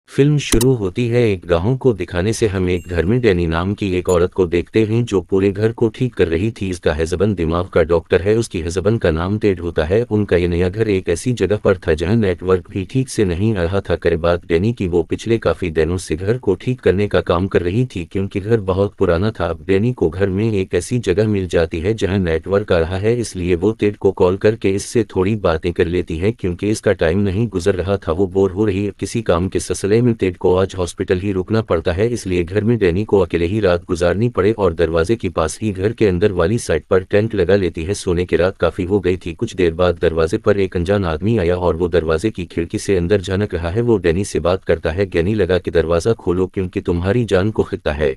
Film शुरू होती है एक गांव को दिखाने से। हम एक घर में डैनी नाम की एक औरत को देखते हैं जो पूरे घर को ठीक कर रही थी। इसका हस्बैंड दिमाग का डॉक्टर है। उसकी हस्बैंड का नाम टेड होता है। उनका ये नया घर एक ऐसी जगह पर था जहां नेटवर्क भी ठीक से नहीं आ रहा था। करे बात डैनी की, वो पिछले काफी दिनों से घर को ठीक करने का काम कर रही थी क्योंकि घर बहुत पुराना था। अब डैनी को घर में एक ऐसी जगह मिल जाती है जहाँ नेटवर्क आ रहा है, इसलिए वो टेड को कॉल करके इससे थोड़ी बातें कर लेती है क्योंकि इसका टाइम नहीं गुजर रहा था। वो बोर हो रही है किसी काम के सिलसिले में। टेड को आज हॉस्पिटल ही रुकना पड़ता है, इसलिए घर में डैनी को अकेले ही रात गुजारनी पड़े और दरवाजे के पास ही घर के अंदर वाली साइड पर टेंट लगा लेती है। सोने की रात काफी हो गई थी। कुछ देर बाद दरवाजे पर एक अनजान आदमी आया और वो दरवाजे की खिड़की से अंदर झांक रहा है। वो डैनी से बात करता है, डैनी लगा कि दरवाजा खोलो क्योंकि तुम्हारी जान को खतरा है,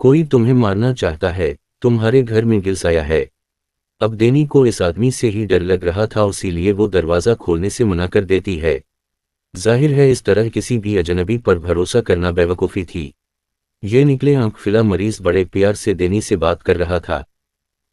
कोई तुम्हें मारना चाहता है, तुम्हारे घर में गिल्स आया है। अब डैनी को इस आदमी से ही डर लग रहा था, इसीलिए वो दरवाजा खोलने से मना कर देती है। जाहिर है इस तरह किसी भी अजनबी पर भरोसा करना बेवकूफ़ी थी। ये निकले आंख फिला मरीज बड़े प्यार से डैनी से बात कर रहा था।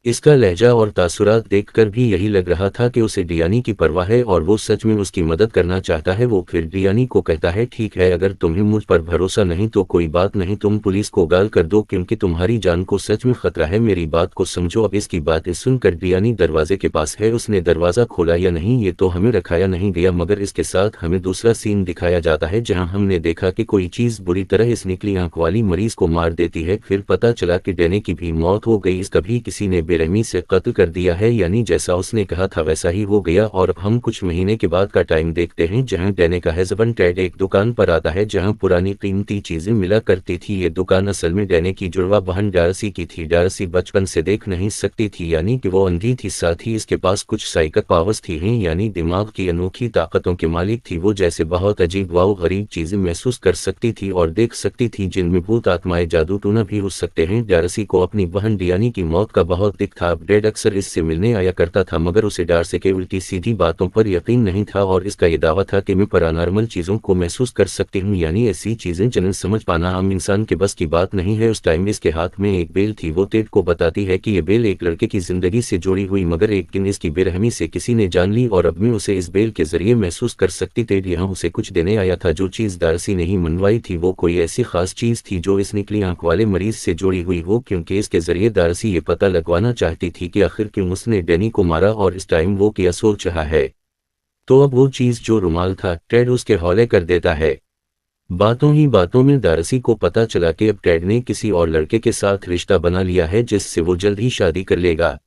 इसका लहजा और तासुरात देखकर भी यही लग रहा था कि उसे डियानी की परवाह है और वो सच में उसकी मदद करना चाहता है। वो फिर डियानी को कहता है, ठीक है, अगर तुम्हें मुझ पर भरोसा नहीं तो कोई बात नहीं, तुम पुलिस को गाल कर दो क्योंकि तुम्हारी जान को सच में खतरा है। मेरी बात को समझो। अब इसकी बातें सुनकर डियानी दरवाजे के पास है। उसने दरवाज़ा खोला या नहीं ये तो हमें रखाया नहीं गया, मगर इसके साथ हमें दूसरा सीन दिखाया जाता है जहाँ हमने देखा कि कोई चीज़ बुरी तरह इस निकली आंख वाली मरीज को मार देती है। फिर पता चला कि डैनी की भी मौत हो गई। इसका भी किसी ने बेरहमी से कत्ल कर दिया है, यानी जैसा उसने कहा था वैसा ही हो गया। और अब हम कुछ महीने के बाद का टाइम देखते हैं जहां डैनी का हस्बैंड टेड एक दुकान पर आता है जहां पुरानी कीमती चीजें मिला करती थी। ये दुकान असल में डैनी की जुड़वा बहन डार्सी की थी। डार्सी बचपन से देख नहीं सकती थी, यानी कि वो अंधी थी, साथ ही इसके पास कुछ साइकिक पावर्स थी, यानी दिमाग की अनोखी ताकतों के मालिक थी। वो जैसे बहुत अजीब व गरीब चीजें महसूस कर सकती थी और देख सकती थी जिनमें भूत आत्माएं जादू टूना भी हो सकते हैं। डार्सी को अपनी बहन डियानी की मौत का बहुत दिख था। टेड अक्सर इससे मिलने आया करता था मगर उसे डार्सी के उल्टी सीधी बातों पर यकीन नहीं था और इसका ये दावा था कि मैं पैरानॉर्मल चीजों को महसूस कर सकती हूँ, यानी ऐसी चीजें जिन्हें समझ पाना आम इंसान के बस की बात नहीं है। उस टाइम इसके हाथ में एक बेल थी। वो टेड को बताती है कि ये बेल एक लड़के की जिंदगी से जुड़ी हुई, मगर एक दिन इसकी बेरहमी से किसी ने जान ली और अब मैं उसे इस बेल के जरिए महसूस कर सकती। टेड यहाँ उसे कुछ देने आया था। जो चीज डार्सी नहीं मनवाई थी वो कोई ऐसी खास चीज थी जो इस निकली आंख वाले मरीज से जुड़ी हुई हो, क्योंकि इसके जरिए डार्सी ये पता लगवाना चाहती थी कि आखिर क्यों उसने डैनी को मारा और इस टाइम वो क्या सोच रहा है। तो अब वो चीज जो रुमाल था टेड उसके हवाले कर देता है। बातों ही बातों में डार्सी को पता चला कि अब टेड ने किसी और लड़के के साथ रिश्ता बना लिया है जिससे वो जल्द ही शादी कर लेगा।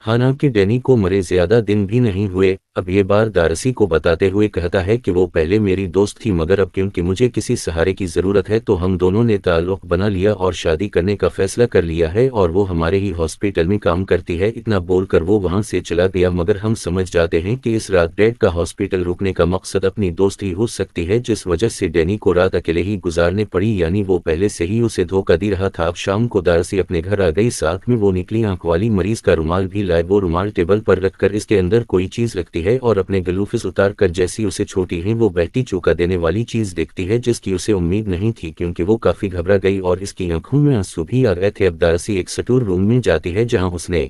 हालांकि डैनी को मरे ज्यादा दिन भी नहीं हुए। अब ये बार डार्सी को बताते हुए कहता है कि वो पहले मेरी दोस्त थी मगर अब क्योंकि मुझे किसी सहारे की जरूरत है तो हम दोनों ने ताल्लुक बना लिया और शादी करने का फैसला कर लिया है और वो हमारे ही हॉस्पिटल में काम करती है। इतना बोलकर वो वहां से चला गया, मगर हम समझ जाते हैं कि इस रात टेड का हॉस्पिटल रुकने का मकसद अपनी दोस्ती हो सकती है जिस वजह से डैनी को रात अकेले ही गुजारने पड़ी, यानी वो पहले से ही उसे धोखा दे रहा था। अब शाम को डार्सी अपने घर आ गई, साथ में वो निकली आंख वाली मरीज का रुमाल भी लाए। वो रुमाल टेबल पर रखकर इसके अंदर कोई चीज रखती है और अपने गलूफिस उतार कर जैसी उसे छोटी है वो बहती चौंका देने वाली चीज देखती है जिसकी उसे उम्मीद नहीं थी, क्योंकि वो काफी घबरा गई और इसकी आंखों में आंसू भी आ गए थे। अब डार्सी एक स्टोर रूम में जाती है जहां उसने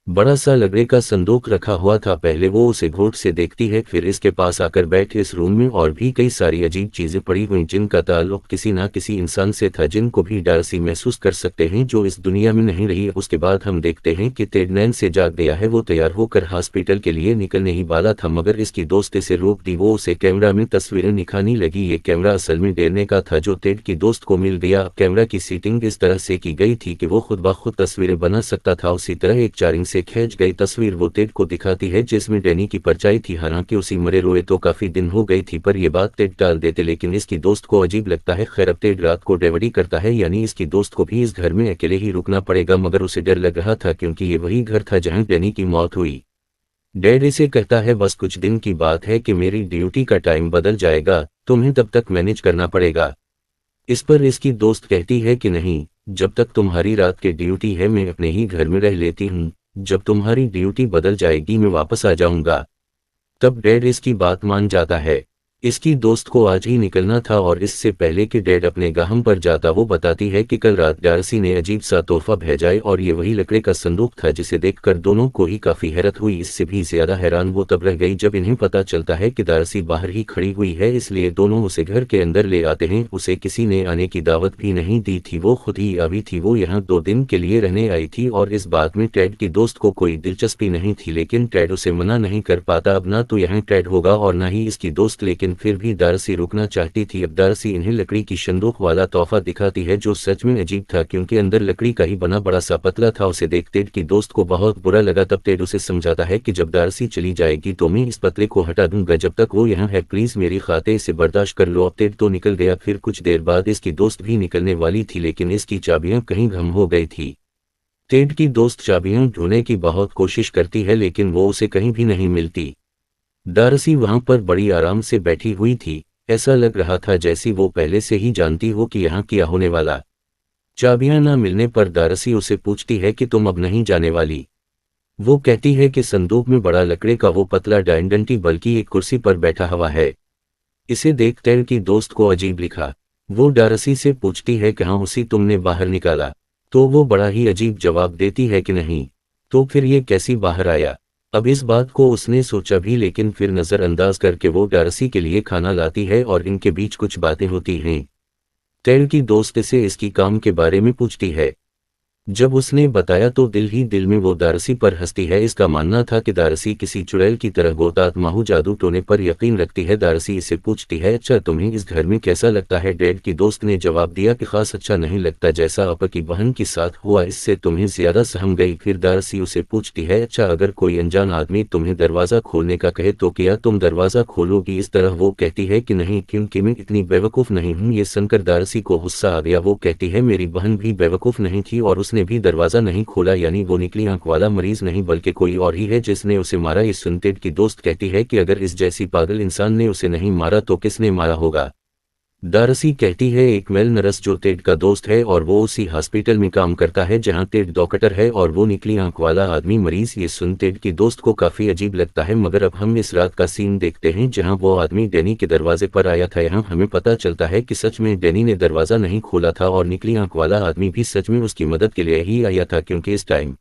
बड़ा सा लकड़ी का संदूक रखा हुआ था। पहले वो उसे घोट से देखती है, फिर इसके पास आकर बैठे। इस रूम में और भी कई सारी अजीब चीजें पड़ी हुई जिनका ताल्लुक किसी ना किसी इंसान से था, जिनको भी डार्सी महसूस कर सकते हैं जो इस दुनिया में नहीं रही। उसके बाद हम देखते हैं कि टेड नींद से जाग गया है। वो तैयार होकर हॉस्पिटल के लिए निकलने ही वाला था मगर इसकी दोस्त इसे रोक दी। वो उसे कैमरा में तस्वीरें निखारने लगी। ये कैमरा असल में डेरने का था जो टेड की दोस्त को मिल गया। कैमरा की सेटिंग इस तरह से की गई थी कि वो खुद ब खुद तस्वीरें बना सकता था। उसी तरह एक चारिंग से खींच गई तस्वीर वो टेड को दिखाती है जिसमें डैनी की परछाई थी। हालांकि उसी मरे रोए तो काफी दिन हो गई थी, पर यह बात टेड टाल देते, लेकिन इसकी दोस्त को अजीब लगता है। खैर अब टेड रात को डिलीवरी करता है, यानी इसकी दोस्त को भी इस घर में अकेले ही रुकना पड़ेगा, मगर उसे डर लग रहा था क्योंकि ये वही घर था जहां डैनी की मौत हुई। डैड इसे कहता है, बस कुछ दिन की बात है कि मेरी ड्यूटी का टाइम बदल जाएगा, तुम्हें तब तक मैनेज करना पड़ेगा। इस पर इसकी दोस्त कहती है कि नहीं, जब तक तुम्हारी रात की ड्यूटी है मैं अपने ही घर में रह लेती हूँ, जब तुम्हारी ड्यूटी बदल जाएगी मैं वापस आ जाऊंगा। तब डैड इसकी बात मान जाता है। इसकी दोस्त को आज ही निकलना था और इससे पहले कि डैड अपने गाहम पर जाता वो बताती है कि कल रात डार्सी ने अजीब सा तोहफा भेजा है और ये वही लकड़े का संदूक था जिसे देखकर दोनों को ही काफी हैरत हुई। इससे भी ज्यादा हैरान वो तब रह गई जब इन्हें पता चलता है कि डार्सी बाहर ही खड़ी हुई है, इसलिए दोनों उसे घर के अंदर ले आते हैं। उसे किसी ने आने की दावत भी नहीं दी थी, वो खुद ही अभी थी। वो यहाँ 2 दिन के लिए रहने आई थी और इस बात में टेड की दोस्त को कोई दिलचस्पी नहीं थी, लेकिन टेड उसे मना नहीं कर पाता। अब ना तो यहाँ टेड होगा और ना ही इसकी दोस्त, लेकिन फिर भी डार्सी रुकना चाहती थी। अब डार्सी इन्हें लकड़ी की संदूक वाला तोहफा दिखाती है जो सच में अजीब था क्योंकि अंदर लकड़ी का ही बना बड़ा सा पतला था। उसे देख टेड की दोस्त को बहुत बुरा लगा। तब टेड उसे समझाता है कि जब डार्सी चली जाएगी तो मैं इस पतले को हटा दूंगा, जब तक वो यहाँ है प्लीज मेरी खातिर इसे बर्दाश्त कर लो। अब टेड तो निकल गया। फिर कुछ देर बाद इसकी दोस्त भी निकलने वाली थी लेकिन इसकी चाबियां कहीं गुम हो गई थी। टेड की दोस्त चाबियां ढूंढने की बहुत कोशिश करती है लेकिन वो उसे कहीं भी नहीं मिलती। डार्सी वहां पर बड़ी आराम से बैठी हुई थी, ऐसा लग रहा था जैसी वो पहले से ही जानती हो कि यहाँ क्या होने वाला। चाबियां न मिलने पर डार्सी उसे पूछती है कि तुम अब नहीं जाने वाली। वो कहती है कि संदूक में बड़ा लकड़े का वो पतला डायंडंटी बल्कि एक कुर्सी पर बैठा हुआ है। इसे देख टेड की दोस्त को अजीब लिखा। वो डार्सी से पूछती है कि हाँ उसी तुमने बाहर निकाला, तो वो बड़ा ही अजीब जवाब देती है कि नहीं। तो फिर ये कैसी बाहर आया। अब इस बात को उसने सोचा भी लेकिन फिर नज़रअंदाज करके वो डार्सी के लिए खाना लाती है और इनके बीच कुछ बातें होती हैं। टेड की दोस्त से इसकी काम के बारे में पूछती है। जब उसने बताया तो दिल ही दिल में वो डार्सी पर हंसती है। इसका मानना था कि डार्सी किसी चुड़ैल की तरह गोतात माहू जादू टोने पर यकीन रखती है। डार्सी इसे पूछती है अच्छा तुम्हें इस घर में कैसा लगता है। टेड की दोस्त ने जवाब दिया कि खास अच्छा नहीं लगता, जैसा आपकी बहन के साथ हुआ इससे तुम्हें ज्यादा सहम गई। फिर डार्सी उसे पूछती है अच्छा अगर कोई अनजान आदमी तुम्हें दरवाजा खोलने का कहे तो क्या तुम दरवाजा खोलोगी इस तरह। वो कहती है कि नहीं क्योंकि मैं इतनी बेवकूफ़ नहीं हूँ। ये सुनकर डार्सी को गुस्सा आ गया। वो कहती है मेरी बहन भी बेवकूफ़ नहीं थी और उसने भी दरवाजा नहीं खोला, यानी वो निकली आंख वाला मरीज नहीं बल्कि कोई और ही है जिसने उसे मारा। ये सुनते की दोस्त कहती है कि अगर इस जैसी पागल इंसान ने उसे नहीं मारा तो किसने मारा होगा। डार्सी कहती है एक मेल नर्स जो टेड का दोस्त है और वो उसी हॉस्पिटल में काम करता है जहां टेड डॉक्टर है और वो निकली आंख वाला आदमी मरीज। ये सुन टेड की दोस्त को काफी अजीब लगता है, मगर अब हम इस रात का सीन देखते हैं जहां वो आदमी डैनी के दरवाजे पर आया था। यहाँ हमें पता चलता है कि सच में डैनी ने दरवाजा नहीं खोला था और निकली आंख वाला आदमी भी सच में उसकी मदद के लिए ही आया था क्योंकि इस टाइम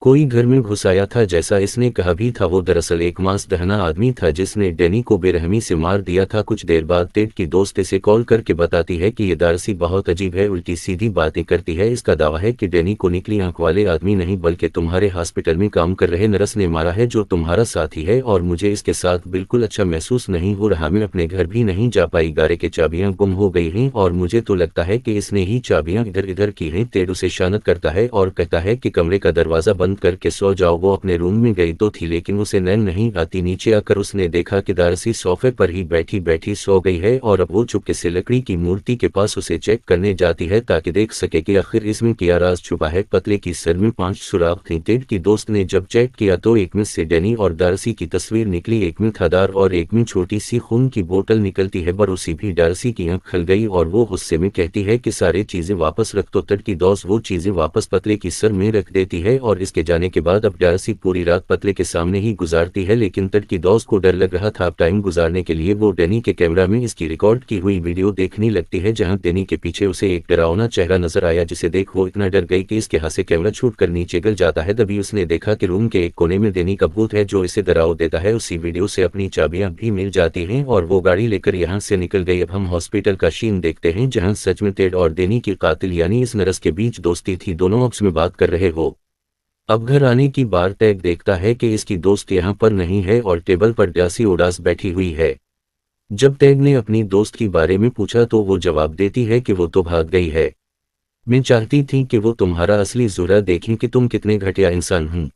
कोई घर में घुस आया था जैसा इसने कहा भी था। वो दरअसल एक मांस दहना आदमी था जिसने डैनी को बेरहमी से मार दिया था। कुछ देर बाद टेड की दोस्त इसे कॉल करके बताती है कि ये डार्सी बहुत अजीब है, उल्टी सीधी बातें करती है। इसका दावा है कि डैनी को निकली आंख वाले आदमी नहीं बल्कि तुम्हारे हॉस्पिटल में काम कर रहे नर्स ने मारा है जो तुम्हारा साथी है और मुझे इसके साथ बिल्कुल अच्छा महसूस नहीं हो रहा। मैं अपने घर भी नहीं जा पाई, गारे के चाबियां गुम हो गई हैं और मुझे तो लगता है कि इसने ही चाबियां इधर इधर की हैं। टेड उसे शानत करता है और कहता है कि कमरे का दरवाजा बंद करके सो जाओ। वो अपने रूम में गई तो थी लेकिन उसे नींद नहीं आती। नीचे आकर उसने देखा कि डार्सी सोफे पर ही बैठी बैठी सो गई है और अब वो चुपके से लकड़ी की मूर्ति के पास उसे चेक करने जाती है ताकि देख सके कि आखिर इसमें क्या राज छुपा है। पतले की सर में 5 सुराख थे। टेड की दोस्त ने जब चेक किया तो एक में से डैनी और डार्सी की तस्वीर निकली, एक में थादार और एक में छोटी सी खून की बोतल निकलती है। पर उसी भी डार्सी की आंख खल गई और वो गुस्से में कहती है कि सारी चीजें वापस रख। तो टेड की दोस्त वो चीजें वापस पतले की सर में रख देती है और इसके जाने के बाद अब डार्सी पूरी रात पतले के सामने ही गुजारती है। लेकिन टेड की दोस्त को डर लग रहा था। अब टाइम गुजारने के लिए वो डैनी के कैमरा में इसकी रिकॉर्ड की हुई वीडियो देखने लगती है जहां डैनी के पीछे उसे एक डरावना चेहरा नजर आया जिसे देख वो इतना डर गई कि इसके हाथ से कैमरा छूटकर नीचे गिर जाता है। तभी उसने देखा कि रूम के एक कोने में डैनी का भूत है जो इसे डराव देता है। उसी वीडियो से अपनी चाबियां भी मिल जाती हैं और वो गाड़ी लेकर यहाँ से निकल गई। अब हम हॉस्पिटल का सीन देखते हैं जहाँ सच में टेड और डैनी की कातिल यानी इस नर्स के बीच दोस्ती थी। दोनों आपस में बात कर रहे हो। अब घर आने की बार टेड देखता है कि इसकी दोस्त यहाँ पर नहीं है और टेबल पर डार्सी उदास बैठी हुई है। जब टेड ने अपनी दोस्त के बारे में पूछा तो वो जवाब देती है कि वो तो भाग गई है। मैं चाहती थी कि वो तुम्हारा असली ज़ुरा देखें कि तुम कितने घटिया इंसान हो,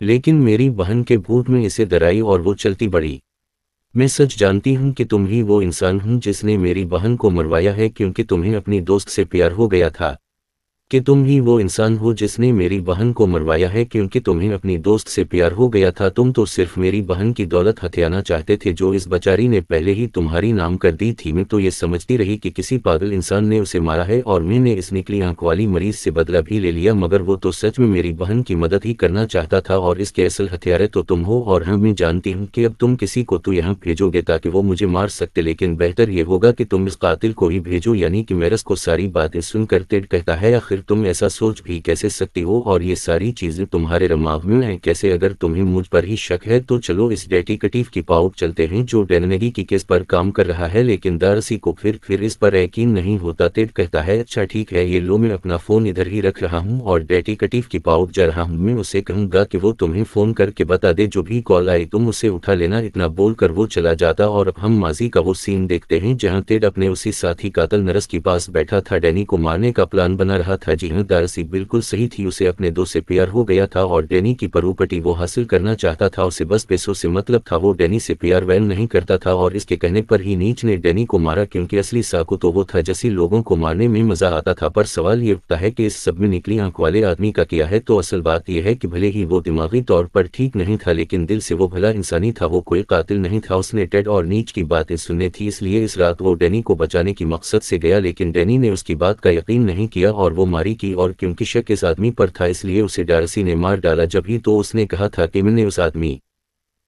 लेकिन मेरी बहन के भूत में इसे डराई और वो चलती बढ़ी। मैं सच जानती हूँ कि तुम ही वो इंसान हो जिसने मेरी बहन को मरवाया है क्योंकि तुम्हें अपनी दोस्त से प्यार हो गया था। कि तुम ही वो इंसान हो जिसने मेरी बहन को मरवाया है, क्योंकि तुम्हें अपनी दोस्त से प्यार हो गया था। तुम तो सिर्फ मेरी बहन की दौलत हथियाना चाहते थे जो इस बेचारी ने पहले ही तुम्हारी नाम कर दी थी। मैं तो ये समझती रही कि किसी पागल इंसान ने उसे मारा है और मैंने इस निकली आंख वाली मरीज से बदला भी ले लिया, मगर वो तो सच में मेरी बहन की मदद ही करना चाहता था और इसके असल हथियारे तो तुम हो। और हाँ, मैं जानती हूँ कि अब तुम किसी को तो यहाँ भेजोगे ताकि वो मुझे मार सकते, लेकिन बेहतर ये होगा कि तुम इस कातिल को ही भेजो। यानी कि मेरस को सारी बातें सुनकर टेड कहता है, आखिर तुम ऐसा सोच भी कैसे सकती हो और ये सारी चीजें तुम्हारे दिमाग में हैं कैसे? अगर तुम्हें मुझ पर ही शक है तो चलो इस डिटेक्टिव की पाव चलते हैं जो डेनेगी की केस पर काम कर रहा है। लेकिन दारसी को फिर इस पर यकीन नहीं होता। टेड कहता है, अच्छा ठीक है, ये लो, मैं अपना फोन इधर ही रख रहा हूँ और डिटेक्टिव की पाव जा रहा हूँ। मैं उसे कहूंगा कि वो तुम्हें फोन करके बता दे, जो भी कॉल आए तुम उसे उठा लेना। इतना बोलकर वो चला जाता और अब हम माजी का वो सीन देखते हैं जहाँ टेड अपने उसी साथी कातल नरस के पास बैठा था, डैनी को मारने का प्लान बना रहा था। जी हाँ, दारसी बिल्कुल सही थी, उसे अपने दोस्त से प्यार हो गया था और डैनी की प्रॉपर्टी वो हासिल करना चाहता था। उसे बस पैसों से मतलब था, वो डैनी से प्यार वैर नहीं करता था। और इसके कहने पर ही नीच ने डैनी को मारा, क्योंकि असली साकू तो वो था। जैसे लोगों को मारने में मजा आता था, पर सवाल ये उठता है कि इस सब में निकली आंख वाले आदमी का किया है। तो असल बात यह है कि भले ही वो दिमागी तौर पर ठीक नहीं था, लेकिन दिल से वो भला इंसानी था, वो कोई कातिल नहीं था। उसने टेड और नीच की बातें सुननी थी, इसलिए इस रात वो डैनी को बचाने की मकसद से गया, लेकिन डैनी ने उसकी बात का यकीन नहीं किया और वो मारी की। और क्योंकि शक इस आदमी पर था इसलिए उसे डार्सी ने मार डाला। जब ही तो उसने कहा था कि मैंने उस आदमी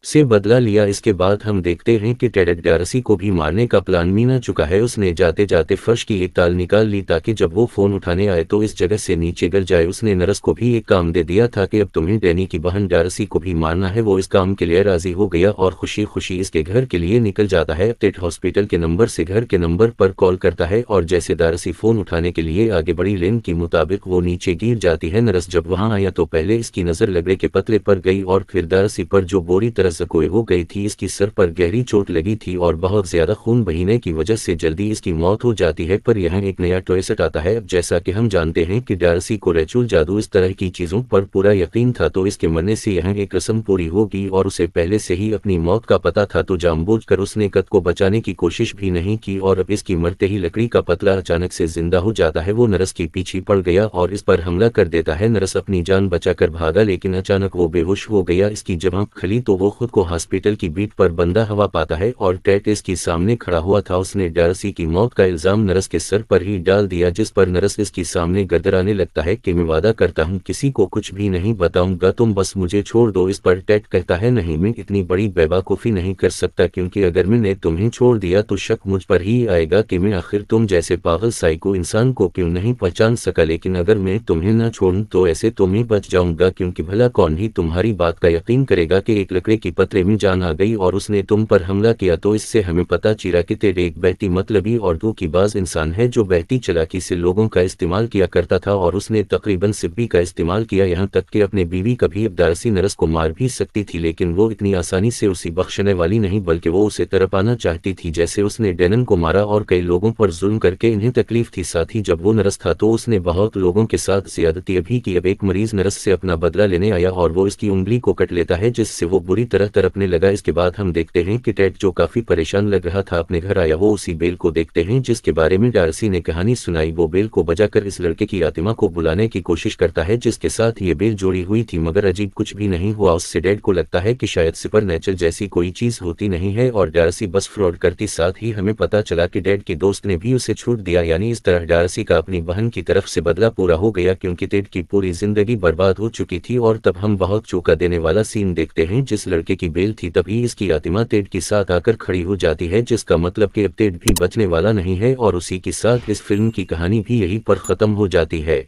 से बदला लिया। इसके बाद हम देखते हैं कि टेड डार्सी को भी मारने का प्लान बना चुका है। उसने जाते जाते फर्श की एक ताल निकाल ली ताकि जब वो फोन उठाने आए तो इस जगह से नीचे गिर जाए। उसने नरस को भी एक काम दे दिया था कि अब तुम्हें डैनी की बहन डार्सी को भी मारना है। वो इस काम के लिए राजी हो गया और खुशी खुशी इसके घर के लिए निकल जाता है। टेड हॉस्पिटल के नंबर से घर के नंबर पर कॉल करता है और जैसे डार्सी फोन उठाने के लिए आगे बढ़ी, लेन के मुताबिक वो नीचे गिर जाती है। नरस जब वहां आया तो पहले इसकी नजर लकड़े के पतले पर गई और फिर डार्सी पर, जो बुरी तरह जख्मी हो गई थी। इसकी सर पर गहरी चोट लगी थी और बहुत ज्यादा खून बहने की वजह से जल्दी इसकी मौत हो जाती है। पर यहाँ एक नया ट्विस्ट आता है। अब जैसा कि हम जानते हैं कि डार्सी को रेचुल जादू इस तरह की चीजों पर पूरा यकीन था, तो इसके मरने से यहाँ एक रस्म पूरी होगी और उसे पहले से ही अपनी मौत का पता था, तो जानबूझकर उसने कद को बचाने की कोशिश भी नहीं की। और अब इसकी मरते ही लकड़ी का पतला अचानक से जिंदा हो जाता है। वो नरस के पीछे पड़ गया और इस पर हमला कर देता है। नरस अपनी जान बचाकर भागा, लेकिन अचानक वो बेहोश हो गया। इसकी जब आंख खुली तो वो खुद को हॉस्पिटल की बीट पर बंदा हवा पाता है और टेड इसके सामने खड़ा हुआ था। उसने डार्सी की मौत का इल्जाम नरस के सर पर ही डाल दिया, जिस पर नरस इसके सामने गदराने लगता है कि मैं वादा करता हूँ किसी को कुछ भी नहीं बताऊंगा, तुम बस मुझे छोड़ दो। इस पर टेड कहता है, नहीं, मैं इतनी बड़ी बेवकूफ़ी नहीं कर सकता, क्योंकि अगर मैंने तुम्हें छोड़ दिया तो शक मुझ पर ही आएगा कि मैं आखिर तुम जैसे पागल साइको इंसान को क्यों नहीं पहचान सका। लेकिन अगर मैं तुम्हें न छोड़ूं तो ऐसे तो मैं बच जाऊंगा, क्योंकि भला कौन ही तुम्हारी बात का यकीन करेगा कि एक लकड़े की पतरे में जान आ गई और उसने तुम पर हमला किया। तो इससे हमें पता चला कि टेड एक बहती मतलबी और धोखेबाज इंसान है जो बहती चालाकी से लोगों का इस्तेमाल किया करता था और उसने तकरीबन सिब्बी का इस्तेमाल किया, यहाँ तक कि अपने बीवी कभी अब डार्सी नरस को मार भी सकती थी, लेकिन वो इतनी आसानी से उसे बख्शने वाली नहीं, बल्कि वो उसे तड़पाना चाहती थी जैसे उसने डेनन को मारा और कई लोगों पर जुल्म करके इन्हें तकलीफ थी। साथ ही जब वो नरस था तो उसने बहुत लोगों के साथ ज्यादती भी की। अब एक मरीज नरस से अपना बदला लेने आया और वो इसकी उंगली को कट लेता है, जिससे वो बुरी तरह तड़पने लगा। इसके बाद हम देखते हैं कि टेड, जो काफी परेशान लग रहा था, अपने घर आया। वो उसी बेल को देखते हैं जिसके बारे में डार्सी ने कहानी सुनाई। वो बेल को बजाकर इस लड़के की आत्मा को बुलाने की कोशिश करता है जिसके साथ ये बेल जोड़ी हुई थी, मगर अजीब कुछ भी नहीं हुआ। उससे टेड को लगता है कि शायद सुपरनेचुरल जैसी कोई चीज होती नहीं है और डार्सी बस फ्रॉड करती। साथ ही हमें पता चला कि टेड के दोस्त ने भी उसे छूट दिया, यानी इस तरह डार्सी का अपनी बहन की तरफ से बदला पूरा हो गया, क्योंकि टेड की पूरी जिंदगी बर्बाद हो चुकी थी। और तब हम बहुत चौंका देने वाला सीन देखते हैं। जिस लड़के की बेल थी तभी इसकी आत्मा टेड के साथ आकर खड़ी हो जाती है, जिसका मतलब कि अब टेड भी बचने वाला नहीं है और उसी के साथ इस फिल्म की कहानी भी यहीं पर खत्म हो जाती है।